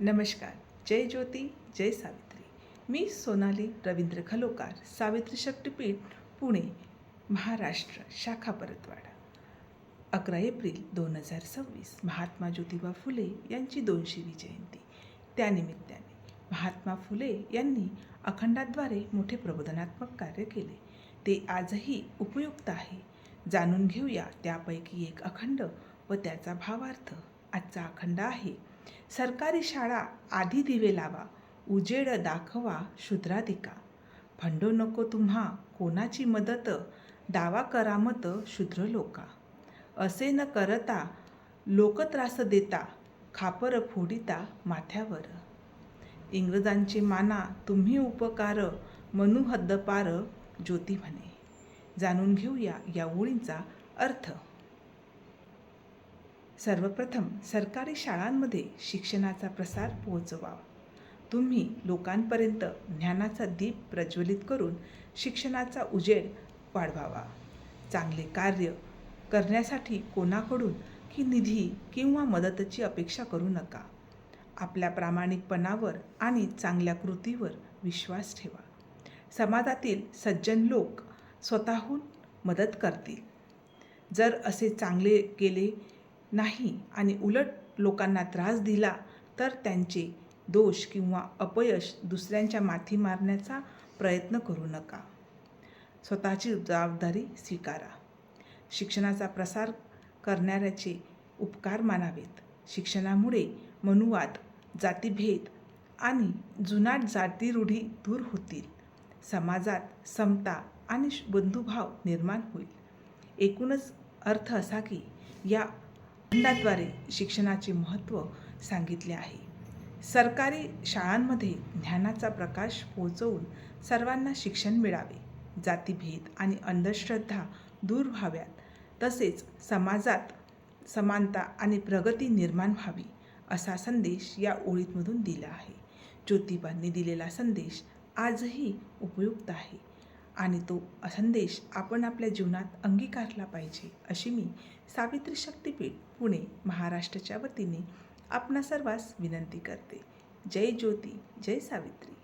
नमस्कार. जय ज्योती जय सावित्री. मी सोनाली रवींद्र खलोकार, सावित्री शक्तीपीठ, पुणे, महाराष्ट्र, शाखा परतवाडा. 11 एप्रिल 2026 महात्मा ज्योतिबा फुले यांची 200वी जयंती. त्यानिमित्ताने महात्मा फुले यांनी अखंडाद्वारे मोठे प्रबोधनात्मक कार्य केले. ते आजही उपयुक्त आहे. जाणून घेऊया त्यापैकी एक अखंड व त्याचा भावार्थ. आजचा अखंड आहे: सरकारी शाळा आधी दिवे लावा, उजेड दाखवा शूद्राधिका. फंडो नको तुम्हा कोणाची मदत, दावा करा मत शूद्र लोका. असे न करता लोक त्रास देता, खापर फोडिता माथ्यावर. इंग्रजांचे माना तुम्ही उपकार, म्हणू हद्दपार ज्योती म्हणे. जाणून घेऊया या ओळींचा अर्थ. सर्वप्रथम सरकारी शाळांमध्ये शिक्षणाचा प्रसार पोहोचवावा. तुम्ही लोकांपर्यंत ज्ञानाचा दीप प्रज्वलित करून शिक्षणाचा उजेड वाढवावा. चांगले कार्य करण्यासाठी कोणाकडून की निधी किंवा मदतीची अपेक्षा करू नका. आपल्या प्रामाणिकपणावर आणि चांगल्या कृतीवर विश्वास ठेवा. समाजातील सज्जन लोक स्वतःहून मदत करतील. जर असे चांगले केले नाही आणि उलट लोकांना त्रास दिला तर त्यांचे दोष किंवा अपयश दुसऱ्यांच्या माथी मारण्याचा प्रयत्न करू नका. स्वतःची जबाबदारी स्वीकारा. शिक्षणाचा प्रसार करणाऱ्याचे उपकार मानावेत. शिक्षणामुळे मनुवाद, जातीभेद आणि जुनाट जातीरूढी दूर होतील. समाजात समता आणि बंधुभाव निर्माण होईल. एकूणच अर्थ असा की या अखंडाद्वारे शिक्षणाचे महत्त्व सांगितले आहे. सरकारी शाळांमध्ये ज्ञानाचा प्रकाश पोहोचवून सर्वांना शिक्षण मिळावे, जातीभेद आणि अंधश्रद्धा दूर व्हाव्यात, तसेच समाजात समानता आणि प्रगती निर्माण व्हावी, असा संदेश या ओळीतमधून दिला आहे. ज्योतिबांनी दिलेला संदेश आजही उपयुक्त आहे आणि तो संदेश आपण आपल्या जीवनात अंगीकारला पाहिजे, अशी मी सावित्री शक्तीपीठ, पुणे, महाराष्ट्राच्या वतीने आपणा सर्वांस विनंती करते. जय ज्योती जय सावित्री.